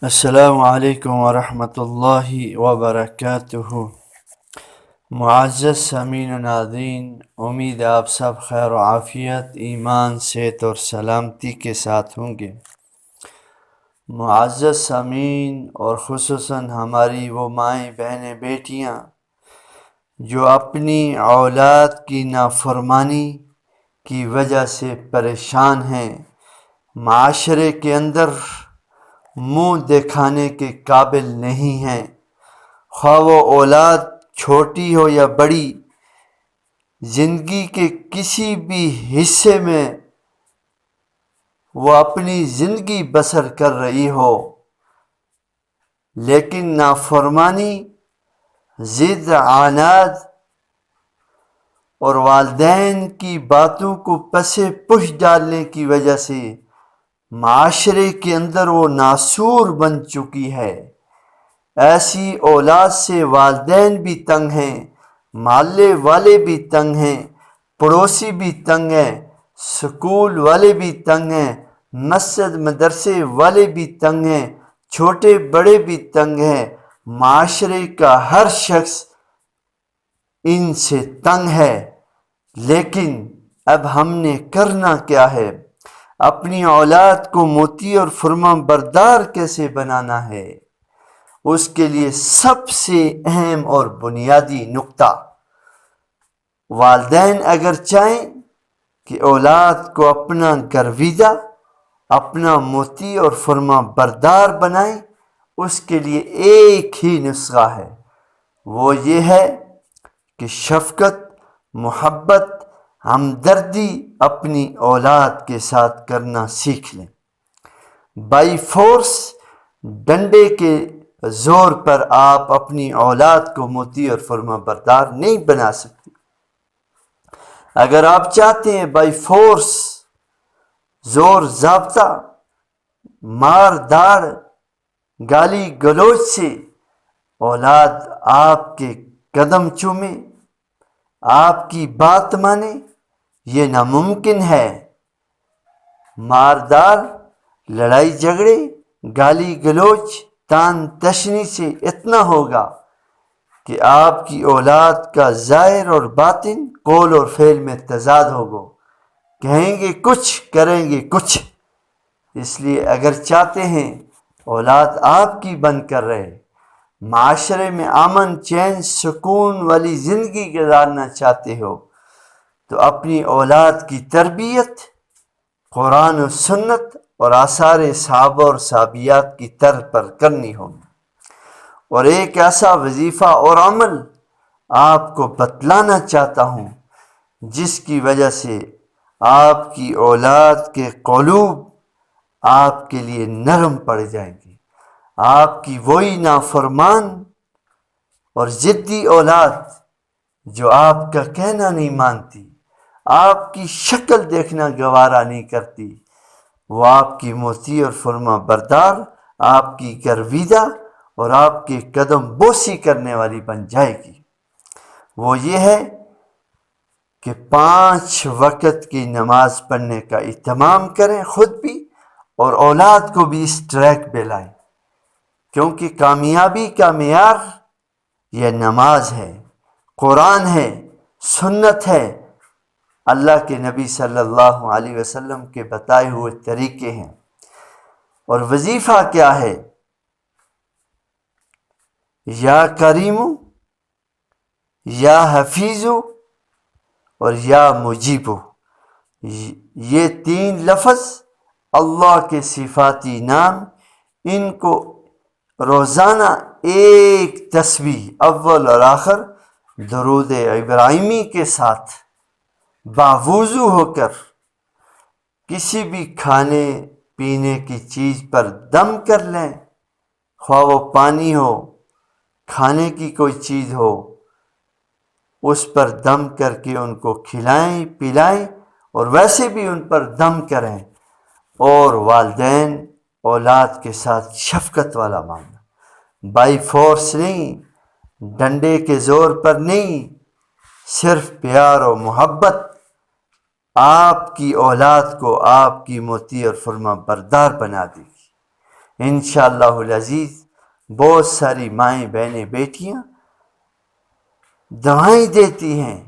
السلام علیکم ورحمۃ اللہ وبرکاتہ۔ معزز سامعین و ناظرین، امید ہے آپ سب خیر و عافیت، ایمان، صحت اور سلامتی کے ساتھ ہوں گے۔ معزز سامعین اور خصوصاً ہماری وہ مائیں، بہنیں، بیٹیاں جو اپنی اولاد کی نافرمانی کی وجہ سے پریشان ہیں، معاشرے کے اندر منہ دکھانے کے قابل نہیں ہیں، خواہ وہ اولاد چھوٹی ہو یا بڑی، زندگی کے کسی بھی حصے میں وہ اپنی زندگی بسر کر رہی ہو، لیکن نافرمانی، ضد، عناد اور والدین کی باتوں کو پس پش ڈالنے کی وجہ سے معاشرے کے اندر وہ ناسور بن چکی ہے۔ ایسی اولاد سے والدین بھی تنگ ہیں، محلے والے بھی تنگ ہیں، پڑوسی بھی تنگ ہیں، سکول والے بھی تنگ ہیں، مسجد مدرسے والے بھی تنگ ہیں، چھوٹے بڑے بھی تنگ ہیں، معاشرے کا ہر شخص ان سے تنگ ہے۔ لیکن اب ہم نے کرنا کیا ہے؟ اپنی اولاد کو مطیع اور فرما بردار کیسے بنانا ہے؟ اس کے لیے سب سے اہم اور بنیادی نقطہ، والدین اگر چاہیں کہ اولاد کو اپنا گرویدہ، اپنا مطیع اور فرما بردار بنائیں، اس کے لیے ایک ہی نسخہ ہے، وہ یہ ہے کہ شفقت، محبت، ہمدردی اپنی اولاد کے ساتھ کرنا سیکھ لیں۔ بائی فورس، ڈنڈے کے زور پر آپ اپنی اولاد کو مطیع اور فرما بردار نہیں بنا سکتے۔ اگر آپ چاہتے ہیں بائی فورس، زور ضابطہ، مار داڑ، گالی گلوچ سے اولاد آپ کے قدم چومے، آپ کی بات مانے، یہ ناممکن ہے۔ ماردار، لڑائی جھگڑے، گالی گلوچ، تان تشنی سے اتنا ہوگا کہ آپ کی اولاد کا ظاہر اور باطن، قول اور فعل میں تضاد ہوگا، کہیں گے کچھ، کریں گے کچھ۔ اس لیے اگر چاہتے ہیں اولاد آپ کی بن کر رہے، معاشرے میں امن، چین، سکون والی زندگی گزارنا چاہتے ہو، تو اپنی اولاد کی تربیت قرآن و سنت اور آثار صحابہ اور صحابیات کی طرز پر کرنی ہوگی۔ اور ایک ایسا وظیفہ اور عمل آپ کو بتلانا چاہتا ہوں جس کی وجہ سے آپ کی اولاد کے قلوب آپ کے لیے نرم پڑ جائیں گے۔ آپ کی وہی نافرمان اور ضدی اولاد جو آپ کا کہنا نہیں مانتی، آپ کی شکل دیکھنا گوارا نہیں کرتی، وہ آپ کی مطیع اور فرما بردار، آپ کی گرویدہ اور آپ کے قدم بوسی کرنے والی بن جائے گی۔ وہ یہ ہے کہ 5 وقت کی نماز پڑھنے کا اہتمام کریں، خود بھی اور اولاد کو بھی اس ٹریک پہ لائیں، کیونکہ کامیابی کا معیار یہ نماز ہے، قرآن ہے، سنت ہے، اللہ کے نبی صلی اللہ علیہ وسلم کے بتائے ہوئے طریقے ہیں۔ اور وظیفہ کیا ہے؟ یا کریم، یا حفیظ اور یا مجیب، یہ 3 لفظ اللہ کے صفاتی نام، ان کو روزانہ ایک تسبیح اول اور آخر درود ابراہیمی کے ساتھ باوضو ہو کر کسی بھی کھانے پینے کی چیز پر دم کر لیں، خواہ وہ پانی ہو، کھانے کی کوئی چیز ہو، اس پر دم کر کے ان کو کھلائیں پلائیں، اور ویسے بھی ان پر دم کریں، اور والدین اولاد کے ساتھ شفقت والا معاملہ، بائی فورس نہیں، ڈنڈے کے زور پر نہیں، صرف پیار و محبت آپ کی اولاد کو آپ کی مطیع اور فرما بردار بنا دے گی۔ انشاءاللہ العزیز بہت ساری مائیں بہنیں بیٹیاں دعائیں دیتی ہیں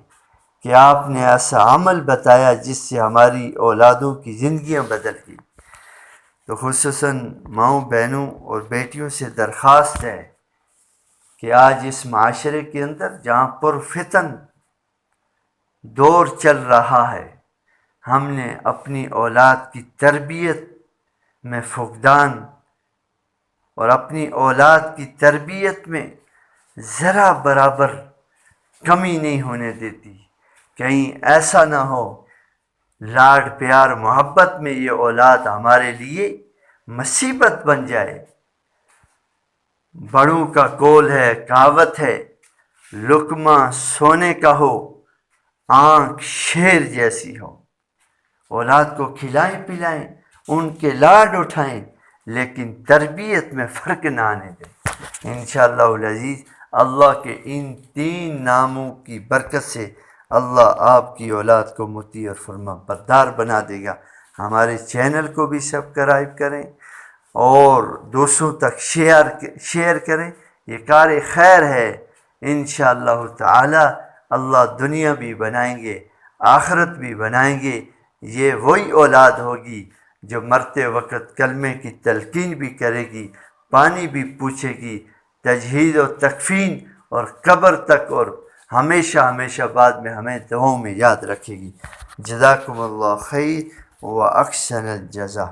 کہ آپ نے ایسا عمل بتایا جس سے ہماری اولادوں کی زندگیاں بدل گئی. تو خصوصاً ماؤں بہنوں اور بیٹیوں سے درخواست ہے کہ آج اس معاشرے کے اندر جہاں پرفتن دور چل رہا ہے، ہم نے اپنی اولاد کی تربیت میں فقدان اور اپنی اولاد کی تربیت میں ذرا برابر کمی نہیں ہونے دیتی. کہیں ایسا نہ ہو لاڈ پیار محبت میں یہ اولاد ہمارے لیے مصیبت بن جائے. بڑوں کا قول ہے، کہاوت ہے، لقمہ سونے کا ہو آنکھ شیر جیسی ہو. اولاد کو کھلائیں پلائیں، ان کے لاڈ اٹھائیں، لیکن تربیت میں فرق نہ آنے دیں. انشاءاللہ العزیز اللہ کے ان 3 ناموں کی برکت سے اللہ آپ کی اولاد کو مطیع اور فرما بردار بنا دے گا. ہمارے چینل کو بھی سبسکرائب کریں اور دوستوں تک شیئر کریں. یہ کار خیر ہے. انشاءاللہ تعالی اللہ دنیا بھی بنائیں گے، آخرت بھی بنائیں گے. یہ وہی اولاد ہوگی جو مرتے وقت کلمے کی تلقین بھی کرے گی، پانی بھی پوچھے گی، تجہیز و تکفین اور قبر تک اور ہمیشہ ہمیشہ بعد میں ہمیں دعاؤں میں یاد رکھے گی. جزاکم اللہ خیر و احسن الجزا.